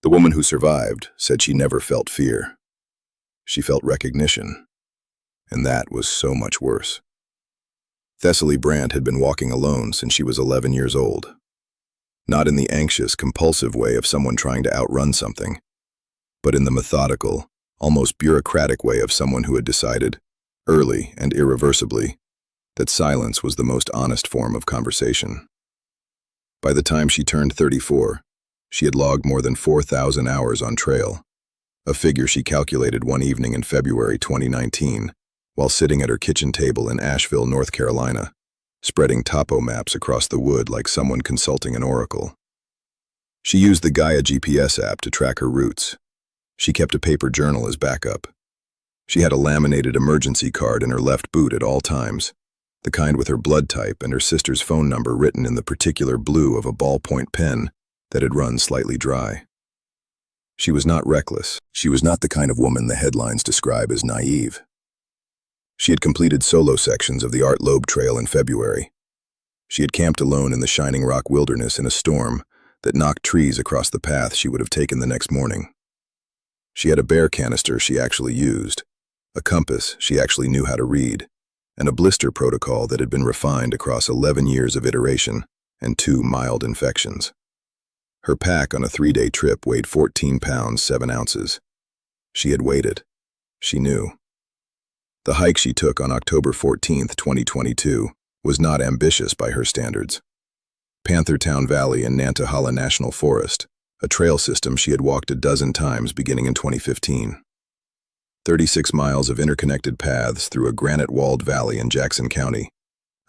The woman who survived said she never felt fear. She felt recognition, and that was so much worse. Thessaly Brandt had been walking alone since she was 11 years old. Not in the anxious, compulsive way of someone trying to outrun something, but in the methodical, almost bureaucratic way of someone who had decided, early and irreversibly, that silence was the most honest form of conversation. By the time she turned 34, she had logged more than 4,000 hours on trail, a figure she calculated one evening in February 2019, while sitting at her kitchen table in Asheville, North Carolina, spreading topo maps across the wood like someone consulting an oracle. She used the Gaia GPS app to track her routes. She kept a paper journal as backup. She had a laminated emergency card in her left boot at all times, the kind with her blood type and her sister's phone number written in the particular blue of a ballpoint pen that had run slightly dry. She was not reckless. She was not the kind of woman the headlines describe as naive. She had completed solo sections of the Art Loeb Trail in February. She had camped alone in the Shining Rock Wilderness in a storm that knocked trees across the path she would have taken the next morning. She had a bear canister she actually used, a compass she actually knew how to read, and a blister protocol that had been refined across 11 years of iteration and 2 mild infections. Her pack on a 3-day trip weighed 14 pounds, 7 ounces. She had waited. She knew. The hike she took on October 14, 2022, was not ambitious by her standards. Panthertown Valley in Nantahala National Forest, a trail system she had walked a dozen times beginning in 2015. 36 miles of interconnected paths through a granite-walled valley in Jackson County,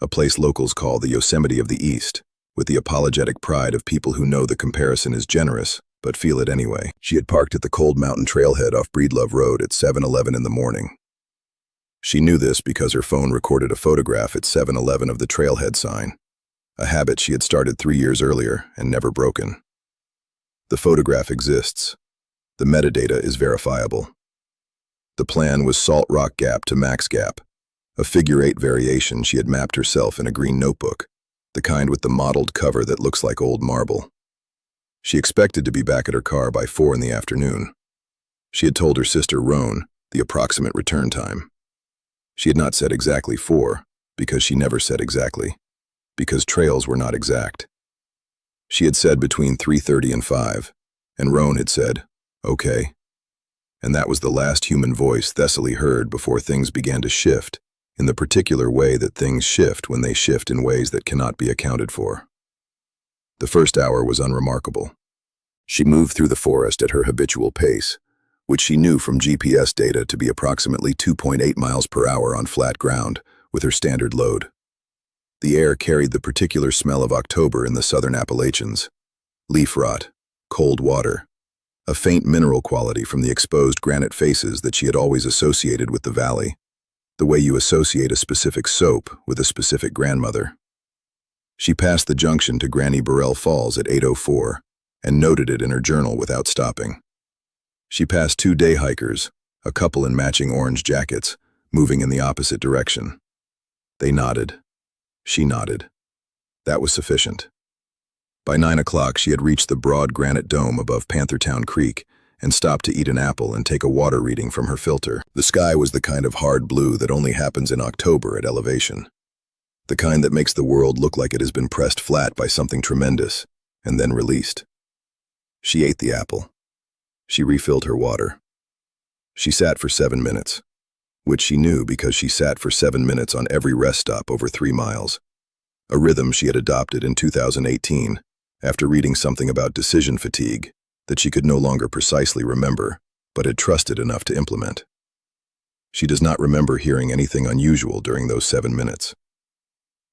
a place locals call the Yosemite of the East, with the apologetic pride of people who know the comparison is generous, but feel it anyway. She had parked at the Cold Mountain Trailhead off Breedlove Road at 7:11 in the morning. She knew this because her phone recorded a photograph at 7-Eleven of the trailhead sign, a habit she had started 3 years earlier and never broken. The photograph exists. The metadata is verifiable. The plan was Salt Rock Gap to Max Gap, a figure-8 variation she had mapped herself in a green notebook, the kind with the mottled cover that looks like old marble. She expected to be back at her car by 4 in the afternoon. She had told her sister Roan the approximate return time. She had not said exactly 4, because she never said exactly, because trails were not exact. She had said between 3:30 and 5, and Roan had said, okay. And that was the last human voice Thessaly heard before things began to shift, in the particular way that things shift when they shift in ways that cannot be accounted for. The first hour was unremarkable. She moved through the forest at her habitual pace, which she knew from GPS data to be approximately 2.8 miles per hour on flat ground, with her standard load. The air carried the particular smell of October in the southern Appalachians: leaf rot, cold water, a faint mineral quality from the exposed granite faces that she had always associated with the valley, the way you associate a specific soap with a specific grandmother. She passed the junction to Granny Burrell Falls at 8:04 and noted it in her journal without stopping. She passed 2 day hikers, a couple in matching orange jackets, moving in the opposite direction. They nodded. She nodded. That was sufficient. By 9 o'clock, she had reached the broad granite dome above Panthertown Creek and stopped to eat an apple and take a water reading from her filter. The sky was the kind of hard blue that only happens in October at elevation. The kind that makes the world look like it has been pressed flat by something tremendous and then released. She ate the apple. She refilled her water. She sat for 7 minutes, which she knew because she sat for 7 minutes on every rest stop over 3 miles, a rhythm she had adopted in 2018 after reading something about decision fatigue that she could no longer precisely remember, but had trusted enough to implement. She does not remember hearing anything unusual during those 7 minutes.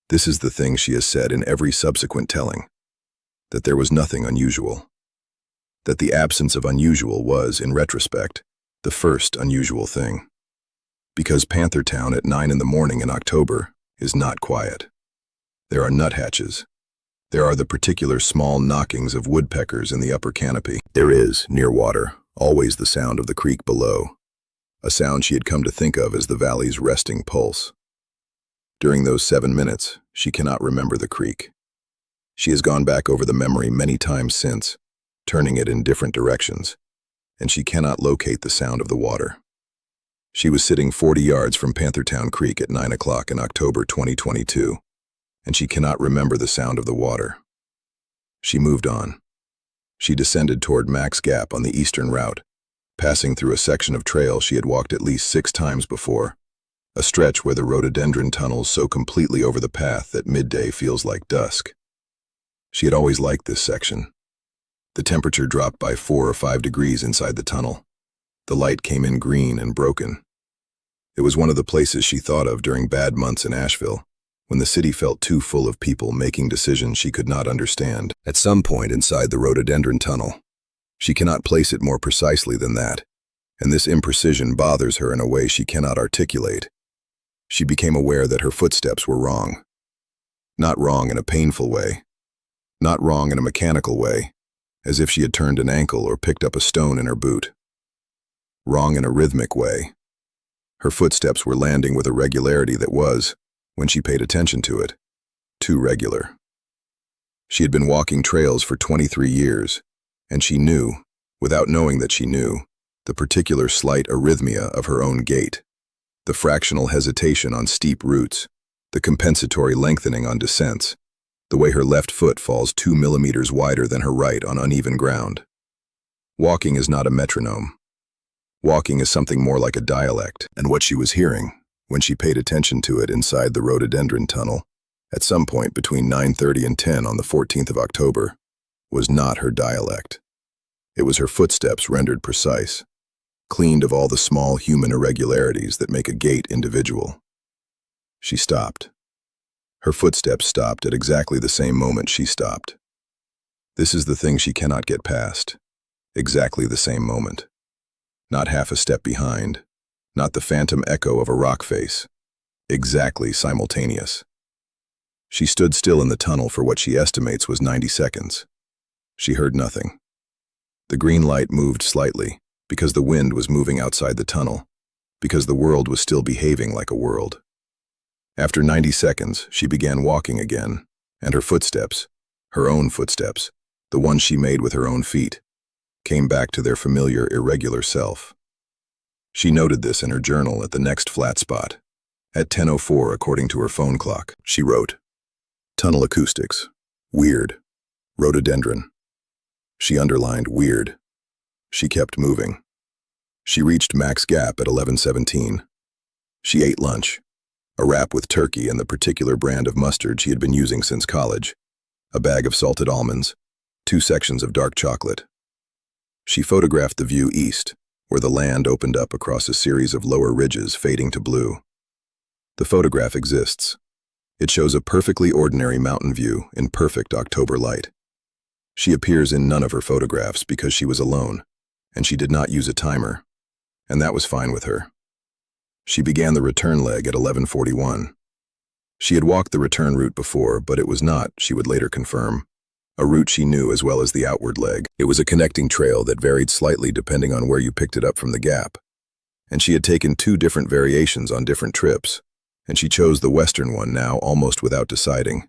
This is the thing she has said in every subsequent telling, that there was nothing unusual. That the absence of unusual was, in retrospect, the first unusual thing. Because Panthertown at 9 in the morning in October is not quiet. There are nuthatches. There are the particular small knockings of woodpeckers in the upper canopy. There is, near water, always the sound of the creek below, a sound she had come to think of as the valley's resting pulse. During those 7 minutes, she cannot remember the creek. She has gone back over the memory many times since, turning it in different directions, and she cannot locate the sound of the water. She was sitting 40 yards from Panthertown Creek at 9 o'clock in October 2022, and she cannot remember the sound of the water. She moved on. She descended toward Max Gap on the eastern route, passing through a section of trail she had walked at least 6 times before, a stretch where the rhododendron tunnels so completely over the path that midday feels like dusk. She had always liked this section. The temperature dropped by 4 or 5 degrees inside the tunnel. The light came in green and broken. It was one of the places she thought of during bad months in Asheville, when the city felt too full of people making decisions she could not understand. At some point inside the rhododendron tunnel, she cannot place it more precisely than that, and this imprecision bothers her in a way she cannot articulate. She became aware that her footsteps were wrong. Not wrong in a painful way, not wrong in a mechanical way, as if she had turned an ankle or picked up a stone in her boot. Wrong in a rhythmic way. Her footsteps were landing with a regularity that was, when she paid attention to it, too regular. She had been walking trails for 23 years, and she knew, without knowing that she knew, the particular slight arrhythmia of her own gait, the fractional hesitation on steep routes, the compensatory lengthening on descents, the way her left foot falls 2 millimeters wider than her right on uneven ground. Walking is not a metronome. Walking is something more like a dialect, and what she was hearing, when she paid attention to it inside the rhododendron tunnel, at some point between 9:30 and 10 on the 14th of October, was not her dialect. It was her footsteps rendered precise, cleaned of all the small human irregularities that make a gait individual. She stopped. Her footsteps stopped at exactly the same moment she stopped. This is the thing she cannot get past. Exactly the same moment. Not half a step behind. Not the phantom echo of a rock face. Exactly simultaneous. She stood still in the tunnel for what she estimates was 90 seconds. She heard nothing. The green light moved slightly, because the wind was moving outside the tunnel, because the world was still behaving like a world. After 90 seconds, she began walking again, and her footsteps, her own footsteps, the ones she made with her own feet, came back to their familiar, irregular self. She noted this in her journal at the next flat spot. At 10:04, according to her phone clock, she wrote, "Tunnel acoustics. Weird. Rhododendron." She underlined weird. She kept moving. She reached Max Gap at 11:17. She ate lunch, a wrap with turkey and the particular brand of mustard she had been using since college, a bag of salted almonds, 2 sections of dark chocolate. She photographed the view east, where the land opened up across a series of lower ridges fading to blue. The photograph exists. It shows a perfectly ordinary mountain view in perfect October light. She appears in none of her photographs because she was alone, and she did not use a timer, and that was fine with her. She began the return leg at 11:41. She had walked the return route before, but it was not, she would later confirm, a route she knew as well as the outward leg. It was a connecting trail that varied slightly depending on where you picked it up from the gap, and she had taken 2 different variations on different trips, and she chose the western one now almost without deciding,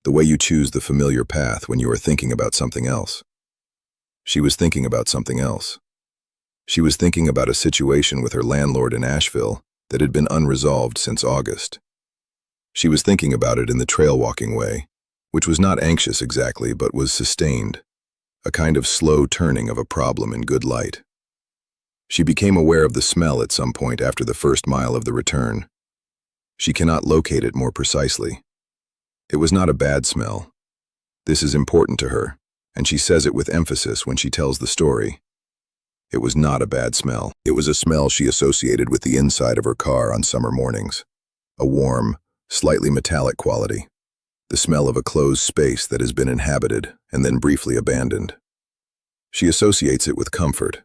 the way you choose the familiar path when you are thinking about something else. She was thinking about something else. She was thinking about a situation with her landlord in Asheville that had been unresolved since August. She was thinking about it in the trail-walking way, which was not anxious exactly, but was sustained, a kind of slow turning of a problem in good light. She became aware of the smell at some point after the first mile of the return. She cannot locate it more precisely. It was not a bad smell. This is important to her, and she says it with emphasis when she tells the story. It was not a bad smell. It was a smell she associated with the inside of her car on summer mornings, a warm, slightly metallic quality. The smell of a closed space that has been inhabited and then briefly abandoned. She associates it with comfort,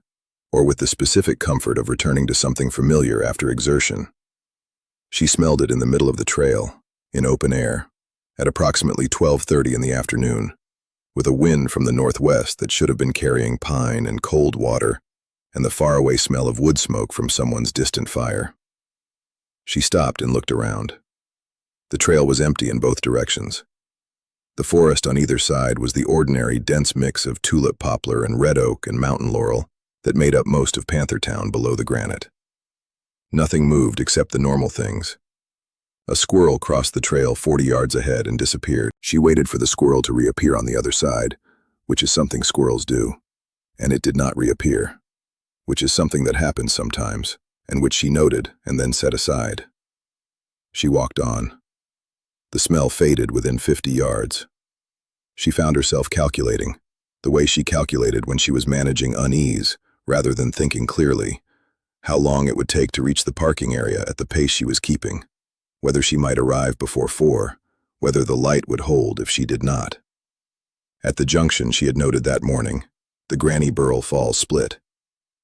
or with the specific comfort of returning to something familiar after exertion. She smelled it in the middle of the trail, in open air, at approximately 12:30 in the afternoon, with a wind from the northwest that should have been carrying pine and cold water, and the faraway smell of wood smoke from someone's distant fire. She stopped and looked around. The trail was empty in both directions. The forest on either side was the ordinary dense mix of tulip poplar and red oak and mountain laurel that made up most of Panthertown below the granite. Nothing moved except the normal things. A squirrel crossed the trail 40 yards ahead and disappeared. She waited for the squirrel to reappear on the other side, which is something squirrels do, and it did not reappear, which is something that happens sometimes, and which she noted and then set aside. She walked on. The smell faded within 50 yards. She found herself calculating, the way she calculated when she was managing unease rather than thinking clearly, how long it would take to reach the parking area at the pace she was keeping, whether she might arrive before 4, whether the light would hold if she did not. At the junction she had noted that morning, the Granny Burrell Falls split.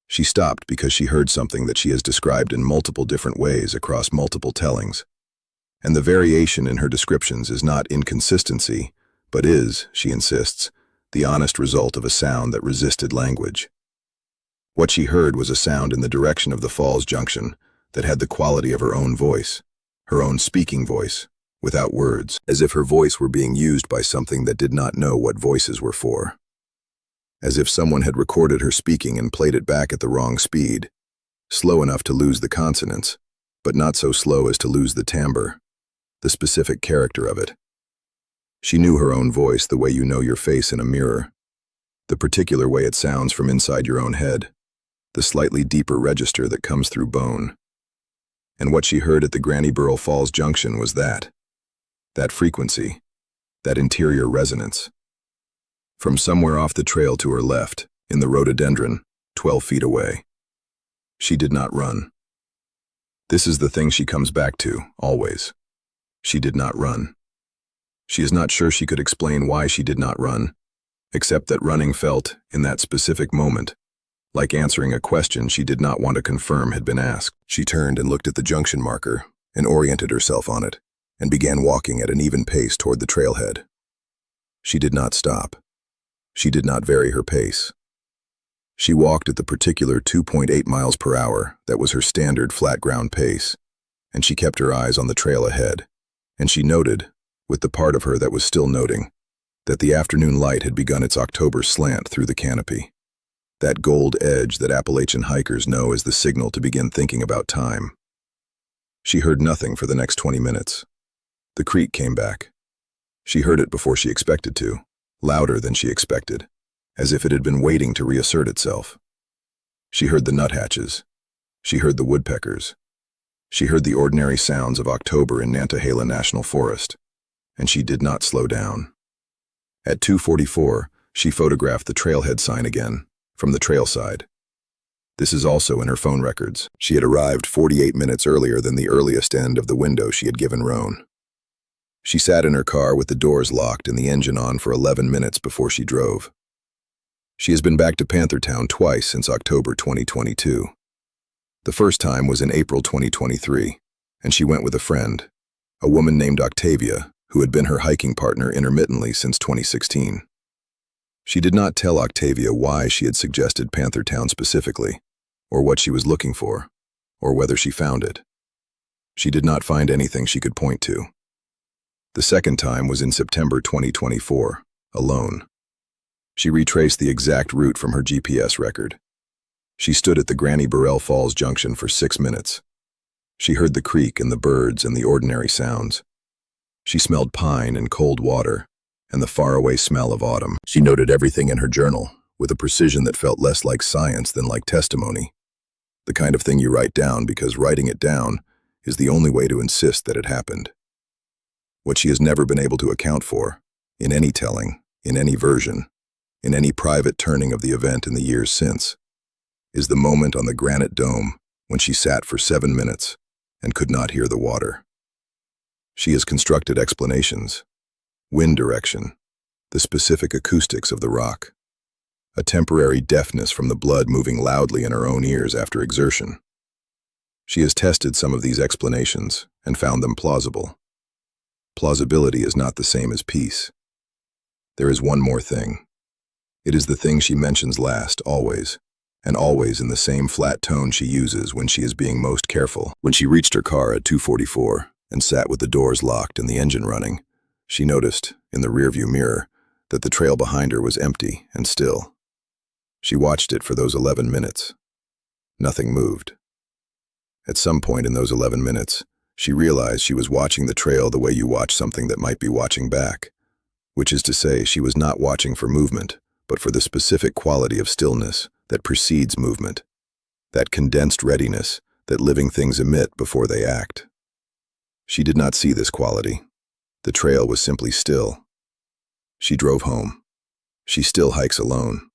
She stopped because she heard something that she has described in multiple different ways across multiple tellings. And the variation in her descriptions is not inconsistency, but is, she insists, the honest result of a sound that resisted language. What she heard was a sound in the direction of the falls junction that had the quality of her own voice, her own speaking voice, without words, as if her voice were being used by something that did not know what voices were for. As if someone had recorded her speaking and played it back at the wrong speed, slow enough to lose the consonants, but not so slow as to lose the timbre, the specific character of it. She knew her own voice the way you know your face in a mirror, the particular way it sounds from inside your own head, the slightly deeper register that comes through bone. And what she heard at the Granny Burrell Falls Junction was that frequency, that interior resonance. From somewhere off the trail to her left, in the rhododendron, 12 feet away. She did not run. This is the thing she comes back to, always. She did not run. She is not sure she could explain why she did not run, except that running felt, in that specific moment, like answering a question she did not want to confirm had been asked. She turned and looked at the junction marker, and oriented herself on it, and began walking at an even pace toward the trailhead. She did not stop. She did not vary her pace. She walked at the particular 2.8 miles per hour that was her standard flat ground pace, and she kept her eyes on the trail ahead, and she noted, with the part of her that was still noting, that the afternoon light had begun its October slant through the canopy, that gold edge that Appalachian hikers know as the signal to begin thinking about time. She heard nothing for the next 20 minutes. The creek came back. She heard it before she expected to, louder than she expected, as if it had been waiting to reassert itself. She heard the nuthatches. She heard the woodpeckers. She heard the ordinary sounds of October in Nantahala National Forest, and she did not slow down. At 2:44, she photographed the trailhead sign again, from the trail side. This is also in her phone records. She had arrived 48 minutes earlier than the earliest end of the window she had given Roan. She sat in her car with the doors locked and the engine on for 11 minutes before she drove. She has been back to Panthertown twice since October 2022. The first time was in April 2023, and she went with a friend, a woman named Octavia, who had been her hiking partner intermittently since 2016. She did not tell Octavia why she had suggested Panthertown specifically, or what she was looking for, or whether she found it. She did not find anything she could point to. The second time was in September 2024, alone. She retraced the exact route from her GPS record. She stood at the Granny Burrell Falls Junction for 6 minutes. She heard the creek and the birds and the ordinary sounds. She smelled pine and cold water, and the faraway smell of autumn. She noted everything in her journal, with a precision that felt less like science than like testimony. The kind of thing you write down because writing it down is the only way to insist that it happened. What she has never been able to account for, in any telling, in any version, in any private turning of the event in the years since, is the moment on the granite dome when she sat for 7 minutes and could not hear the water. She has constructed explanations, wind direction, the specific acoustics of the rock, a temporary deafness from the blood moving loudly in her own ears after exertion. She has tested some of these explanations and found them plausible. Plausibility is not the same as peace. There is one more thing. It is the thing she mentions last, always, and always in the same flat tone she uses when she is being most careful. When she reached her car at 2:44 and sat with the doors locked and the engine running, She noticed, in the rearview mirror, that the trail behind her was empty and still. She watched it for those 11 minutes. Nothing moved. At some point in those 11 minutes, she realized she was watching the trail the way you watch something that might be watching back, which is to say she was not watching for movement, but for the specific quality of stillness that precedes movement, that condensed readiness that living things emit before they act. She did not see this quality. The trail was simply still. She drove home. She still hikes alone.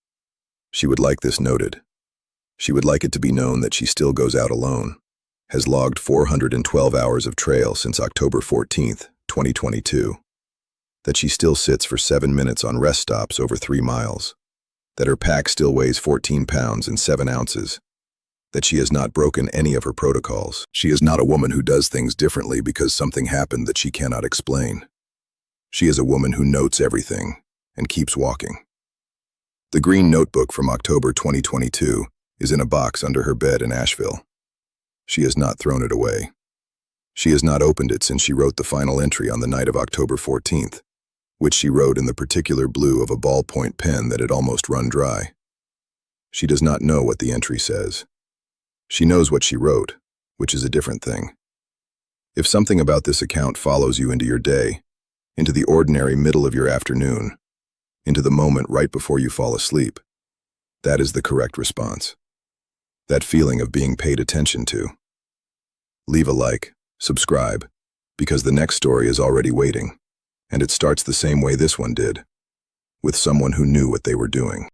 She would like this noted. She would like it to be known that she still goes out alone, has logged 412 hours of trail since October 14th, 2022, that she still sits for 7 minutes on rest stops over 3 miles, that her pack still weighs 14 pounds and 7 ounces, that she has not broken any of her protocols. She is not a woman who does things differently because something happened that she cannot explain. She is a woman who notes everything and keeps walking. The green notebook from October 2022 is in a box under her bed in Asheville. She has not thrown it away. She has not opened it since she wrote the final entry on the night of October 14th, which she wrote in the particular blue of a ballpoint pen that had almost run dry. She does not know what the entry says. She knows what she wrote, which is a different thing. If something about this account follows you into your day, into the ordinary middle of your afternoon, into the moment right before you fall asleep, that is the correct response. That feeling of being paid attention to. Leave a like, subscribe, because the next story is already waiting, and it starts the same way this one did, with someone who knew what they were doing.